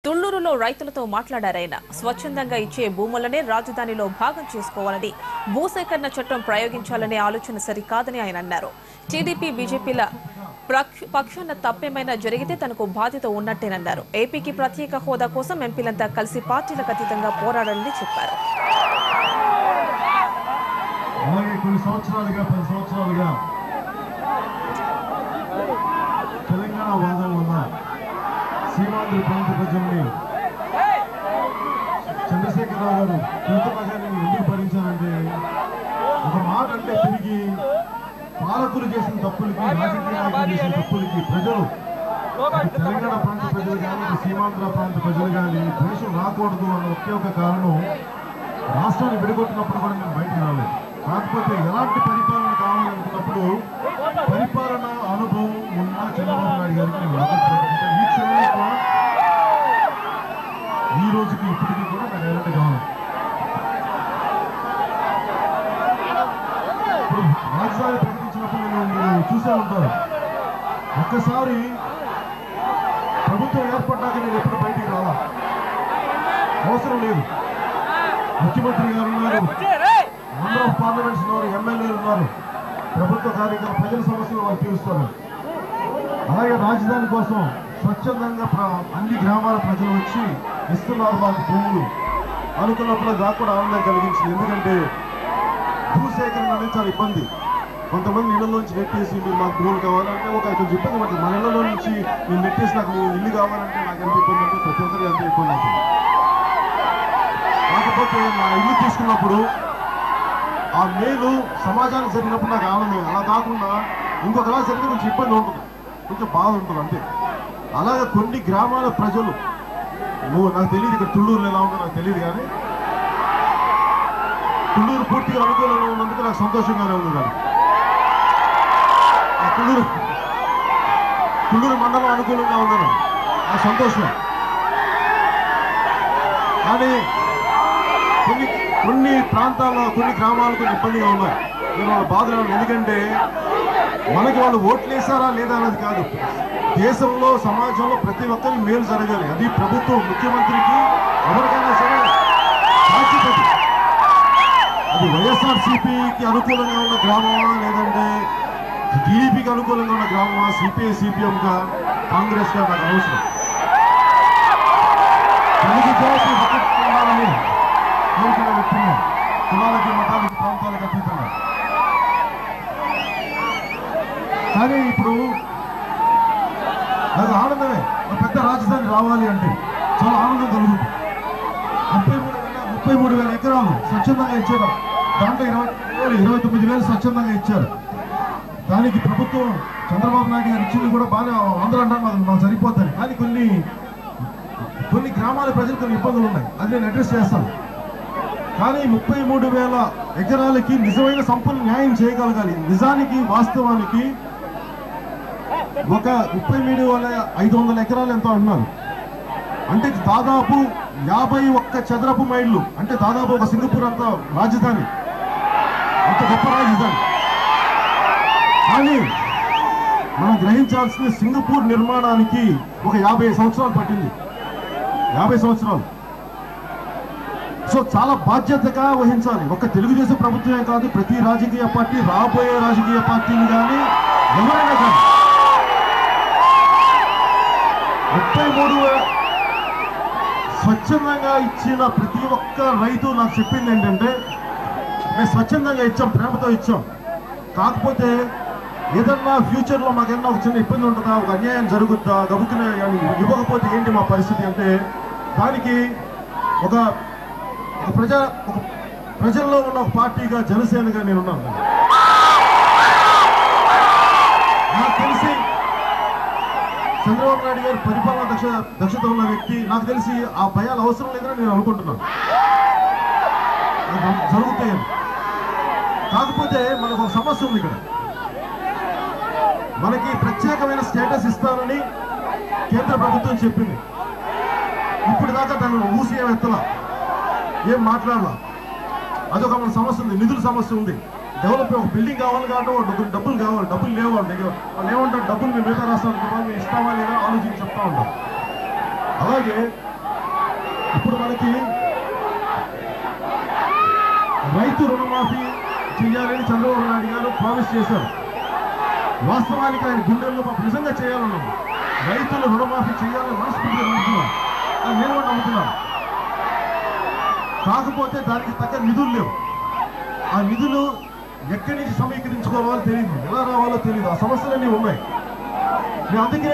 తుళ్లూరులో రైతులతో మాట్లాడారాయన. స్వచ్ఛందంగా ఇచ్చే భూములనే రాజధానిలో భాగం చేసుకోవాలని, భూసేకరణ చట్టం ప్రయోగించాలనే ఆలోచన సరికాదని ఆయన అన్నారు. టీడీపీ బీజేపీల పక్షాన తప్పేమైనా జరిగితే తనకు బాధ్యత ఉన్నట్టేనన్నారు. ఏపీకి ప్రత్యేక హోదా కోసం ఎంపీలంతా కలిసి పార్టీలకు అతీతంగా పోరాడాలని చెప్పారు. సీమాంధ్ర ప్రాంత ప్రజల్ని చంద్రశేఖరరావు గారు కృతజ్ఞతగా ఎందుకు భరించారంటే, ఒక మాట అంటే తిరిగి పాలకులు చేసిన తప్పులకి, రాజకీయ నాయకులు చేసిన తప్పులకి ప్రజలు, తెలంగాణ ప్రాంత ప్రజలు కానీ, సీమాంధ్ర ప్రాంత ప్రజలు కానీ ద్వేషం రాకూడదు అన్న ఒకే ఒక కారణం. రాష్ట్రాన్ని విడగొట్టినప్పుడు కూడా మేము బయటకు రాలేదు. కాకపోతే ఎలాంటి పరిపాలన కావాలనుకున్నప్పుడు పరిపాలన అనుభవం ఉన్న చంద్రబాబు నాయుడు గారికి ఈ క్షణంలో ఈ రోజుకి ఇప్పటికీ కూడా నాకు ఎలాంటి కావాలి. ఇప్పుడు రాజధాని ప్రకటించినప్పుడు మీరు చూసే ఉంటారు. ఒక్కసారి ప్రభుత్వం ఏర్పడ్డాక నేను ఎప్పుడు బయటికి రాలా, అవసరం లేదు. ముఖ్యమంత్రి గారు ఉన్నారు, మెంబర్ ఆఫ్ పార్లమెంట్స్ ఉన్నారు, ఎమ్మెల్యేలు ఉన్నారు, ప్రభుత్వ కార్యక్రమం ప్రజల సమస్యలు వాళ్ళు తీరుస్తారు. అలాగే రాజధాని కోసం స్వచ్ఛందంగా అన్ని గ్రామాల ప్రజలు వచ్చి ఇస్తున్నారు మాకు భూములు అనుకున్నప్పుడు నాకు కూడా ఆనందం కలిగించింది. ఎందుకంటే భూసేకరణ అనేది చాలా ఇబ్బంది. కొంతమంది ఇళ్లలోంచి నెట్టేసి మీరు మాకు భూములు కావాలంటే ఒక కొంచెం ఇబ్బంది పడుతుంది. మన ఇళ్లలో నుంచి నేను నెట్టేసి నాకు ఇల్లు కావాలంటే నాకు ఎంత ఇబ్బంది అంటే ప్రతి ఒక్కరికి ఎంత ఇబ్బంది అవుతుంది. కాకపోతే మా ఇల్లు తీసుకున్నప్పుడు ఆ మేలు సమాజానికి జరిగినప్పుడు నాకు ఆనందం. అలా కాకుండా ఇంకొకలా జరిగితే కొంచెం ఇబ్బంది ఉంటుంది, కొంచెం బాధ ఉంటుంది అంతే. అలాగే కొన్ని గ్రామాల ప్రజలు, నాకు తెలియదు ఇక్కడ తుళ్ళూరులో ఎలా ఉందో నాకు తెలియదు, కానీ తుళ్ళూరు పూర్తిగా అనుకూలంగా ఉన్నందుకు నాకు సంతోషంగానే ఉంది. కానీ తుళ్ళూరు మండలం అనుకూలంగా ఉందని నాకు సంతోషం. కానీ కొన్ని ప్రాంతాల్లో కొన్ని గ్రామాలు కొన్ని ఇబ్బందిగా ఉన్నాయి. నేను వాళ్ళ బాధలు, ఎందుకంటే మనకి వాళ్ళు ఓట్లు వేసారా లేదా అన్నది కాదు. దేశంలో సమాజంలో ప్రతి ఒక్కరికి మేలు జరగాలి. అది ప్రభుత్వం, ముఖ్యమంత్రికి ఎవరికైనా సరే బాధ్యత. అది వైఎస్ఆర్సీపీకి అనుకూలంగా ఉన్న గ్రామమా, లేదంటే టీడీపీకి అనుకూలంగా ఉన్న గ్రామమా, సిపిఐ సిపిఎంగా కాంగ్రెస్గా నాకు అవసరం. కులాలకి మతాలకి ప్రాంతాలకు అతీతంగా. కానీ ఇప్పుడు నాకు ఆనందమే, ఒక పెద్ద రాజధాని రావాలి అంటే చాలా ఆనందం కలుగుతుంది. 33,000 ఎకరాలు స్వచ్ఛందంగా ఇచ్చారు. దాంట్లో 29,000 స్వచ్ఛందంగా ఇచ్చారు. దానికి ప్రభుత్వం చంద్రబాబు నాయుడు గారు ఇచ్చింది కూడా బాగా అందరూ అంటారు మాకు సరిపోతాయి. కానీ కొన్ని గ్రామాల ప్రజలు కొన్ని ఇబ్బందులు ఉన్నాయి, అది నేను అడ్రస్ చేస్తాను. కానీ 33,000 ఎకరాలకి నిజమైన సంపూర్ణ న్యాయం చేయగలగాలి. నిజానికి వాస్తవానికి ఒక 33,500 ఎకరాలు ఎంతో అన్నారు. అంటే దాదాపు 51 చదరపు మైళ్ళు, అంటే దాదాపు ఒక సింగపూర్ అంత రాజధాని, అంత గొప్ప రాజధాని. కానీ మనం గ్రహించాల్సిన సింగపూర్ నిర్మాణానికి ఒక 50 సంవత్సరాలు పట్టింది. 50 సంవత్సరాలు. సో చాలా బాధ్యతగా వహించాలి. ఒక తెలుగుదేశం ప్రభుత్వమే కాదు, ప్రతి రాజకీయ పార్టీ, రాబోయే రాజకీయ పార్టీలు కానీ ఎవరైనా కానీ 33,000 స్వచ్ఛందంగా ఇచ్చిన ప్రతి ఒక్క రైతు నాకు చెప్పింది ఏంటంటే, మేము స్వచ్ఛందంగా ఇచ్చాం, ప్రేమతో ఇచ్చాం. కాకపోతే ఏదన్నా ఫ్యూచర్లో మాకేమన్నా ఒక చిన్న ఇబ్బంది ఉంటుందా, ఒక అన్యాయం జరుగుద్దా, గబుక్కున ఇవ్వకపోతే ఏంటి మా పరిస్థితి అంటే, దానికి ఒక ప్రజల్లో ఉన్న ఒక పార్టీగా, జనసేనగా నేనున్నాను. నాకు తెలిసి చంద్రబాబు నాయుడు గారు పరిపాలన దక్షత ఉన్న వ్యక్తి. నాకు తెలిసి ఆ భయాలు అవసరం లేదని నేను అనుకుంటున్నాను, జరుగుతాయని. కాకపోతే మనకు ఒక సమస్య ఉంది. ఇక్కడ మనకి ప్రత్యేకమైన స్టేటస్ ఇస్తానని కేంద్ర ప్రభుత్వం చెప్పింది. ఇప్పుడు దాకా దాన్ని ఊసి ఎత్తలా, ఏం మాట్లాడాల. అదొక మన సమస్య ఉంది, నిధుల సమస్య ఉంది. డెవలప్ ఒక బిల్డింగ్ కావాలి కాబట్టి డబ్బులు కావాలి, డబ్బులు లేవు వాళ్ళ దగ్గర. వాళ్ళు ఏమంటారు, డబ్బులు మేము మిగతా రాష్ట్రాలకు ఇస్తామా లేదా ఆలోచించి చెప్తా ఉంటాం. అలాగే ఇప్పుడు మనకి రైతు రుణమాఫీ చేయాలని చంద్రబాబు నాయుడు గారు ప్రామిస్ చేశారు. వాస్తవానికి ఆయన గుండెల్లో నిజంగా చేయాలన్నాం. రైతుల రుణమాఫీ చేయాలని మనస్ఫూర్తిగా నమ్ముతున్నాం. నేను కూడా నమ్ముతున్నాను. కాకపోతే దానికి తగ్గ నిధులు లేవు. ఆ నిధులు ఎక్కడి నుంచి సమీకరించుకోవాలో తెలియదు, ఎలా రావాలో తెలియదు. ఆ సమస్యలన్నీ ఉన్నాయి. అందుకే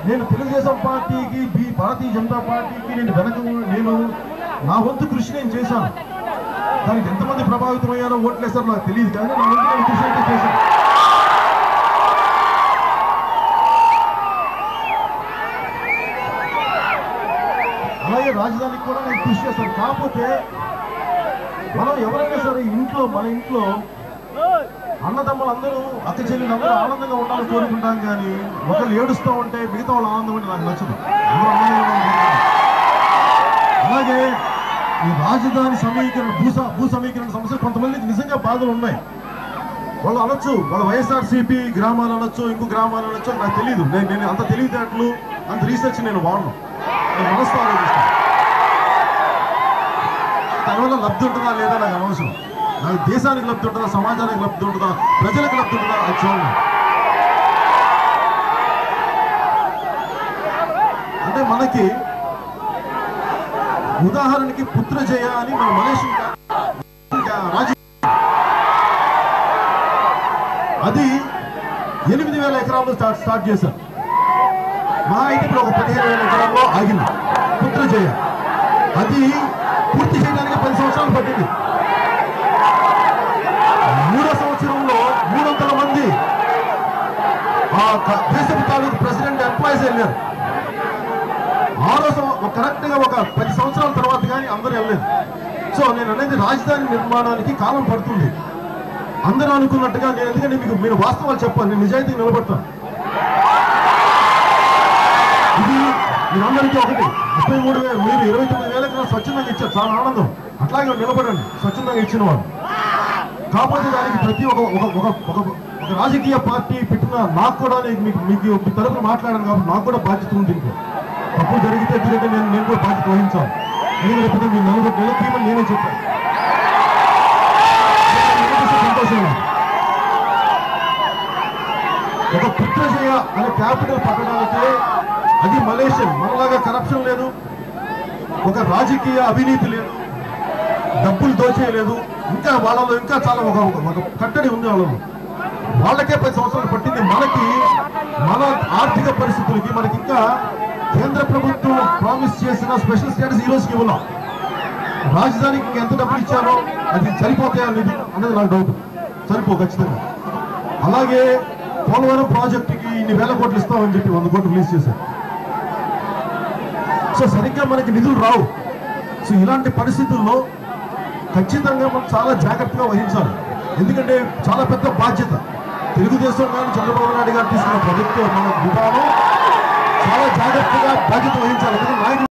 నేను తెలుగుదేశం పార్టీకి భారతీయ జనతా పార్టీకి నేను నా వంతు కృషి నేను చేశాను. దానికి ఎంతమంది ప్రభావితమయ్యారో ఓట్లేసారో నాకు తెలియదు, కానీ నా వంతు నేను కృషి అయితే చేశాను. అలాగే రాజధానికి కూడా నేను కృషి చేస్తాను. కాకపోతే మనం ఎవరైనా సరే మన ఇంట్లో అన్నదమ్ములు అందరూ అక్క చెల్లెలు అందరూ ఆనందంగా ఉండాలని కోరుకుంటాం, కానీ ఒకళ్ళు ఏడుస్తూ ఉంటే మిగతా వాళ్ళు ఆనందం అంటే నాకు నచ్చదు. అందరూ ఆనందంగా. అలాగే ఈ రాజధాని సమీకరణ భూ సమీకరణ సమస్యలు కొంతమందికి నిజంగా బాధలు ఉన్నాయి. వాళ్ళు అనొచ్చు, వాళ్ళ వైఎస్ఆర్సీపీ గ్రామాలు అనొచ్చు, ఇంకో గ్రామాలు అనొచ్చు, నాకు తెలియదు. నేను అంత తెలివితేటలు అంత రీసెర్చ్ నేను వాడను. నేను మనసుతో ఆలోచిస్తాను. దానివల్ల లబ్ధి ఉంటుందా లేదా నాకు అనవసరం. నాకు దేశానికి లబ్ధి ఉంటుందా, సమాజానికి లబ్ధి ఉంటుందా, ప్రజలకు లబ్ధి ఉంటుందా అది చూడండి. అంటే మనకి ఉదాహరణకి పుత్రజయ అని మన మలేషియన్ అది 8,000 ఎకరాల్లో స్టార్ట్ చేశారు. మా అయితే ఇప్పుడు ఒక 15,000 ఎకరాల్లో ఆగింది పుత్రజయ. అది పూర్తి చేయడానికి 10 సంవత్సరాలు పట్టింది. 3వ సంవత్సరంలో 300 మంది దేశపు తాలూకు ప్రెసిడెంట్ ఎంప్లాయీస్ వెళ్ళారు. 6వ కరెక్ట్ గా ఒక 10 సంవత్సరాల తర్వాత కానీ అందరూ వెళ్ళలేదు. సో నేను అనేది రాజధాని నిర్మాణానికి కాలం పడుతుంది. అందరూ అనుకున్నట్టుగా నేను ఎందుకంటే మీరు వాస్తవాలు చెప్పాలి, నేను నిజాయితీ నిలబడతాను. ఇది మీరందరికీ ఒకటి 33,000 మీరు 29,000 స్వచ్ఛందంగా ఇచ్చారు, చాలా ఆనందం. అట్లాగే నిలబడండి స్వచ్ఛందంగా ఇచ్చిన వాళ్ళు. కాకపోతే దానికి ప్రతి ఒక రాజకీయ పార్టీ పెట్టిన నాకు కూడా మీకు తరఫున మాట్లాడాను కాబట్టి నాకు కూడా బాధ్యత ఉంది. తప్పు జరిగితే ఎందుకంటే నేను కూడా బాధ్యత వహించాను. నేను లేకపోతే మీరు నెలకొమని నేనే చెప్పాను. సంతోషం. ఒక పుత్రజయ అనే క్యాపిటల్ పట్టడానికి అది మలేషియన్, మనలాగా కరప్షన్ లేదు, ఒక రాజకీయ అవినీతి లేదు, డబ్బులు దోచేయలేదు. ఇంకా వాళ్ళలో ఇంకా చాలా ఒక కట్టడి ఉంది. వాళ్ళకే 10 సంవత్సరాలు పట్టింది. మన ఆర్థిక పరిస్థితులకి మనకి ఇంకా కేంద్ర ప్రభుత్వం ప్రామిస్ చేసిన స్పెషల్ స్టేటస్ ఈ రోజుకి ఇవ్వాలి. రాజధానికి ఎంత డబ్బులు ఇచ్చారో అది సరిపోతాయా అనేది నాకు డౌట్. ఖచ్చితంగా. అలాగే పోలవరం ప్రాజెక్టుకి ఇన్ని వేల కోట్లు ఇస్తామని చెప్పి 100 కోట్లు రిలీజ్ చేశారు. సో సరిగ్గా మనకి నిధులు రావు. సో ఇలాంటి పరిస్థితుల్లో ఖచ్చితంగా మనం చాలా జాగ్రత్తగా వహించాలి. ఎందుకంటే చాలా పెద్ద బాధ్యత. తెలుగుదేశం కానీ చంద్రబాబు నాయుడు గారు తీసుకున్న ప్రభుత్వం మన విధానం చాలా జాగ్రత్తగా బాధ్యత వహించాలి. ఎందుకంటే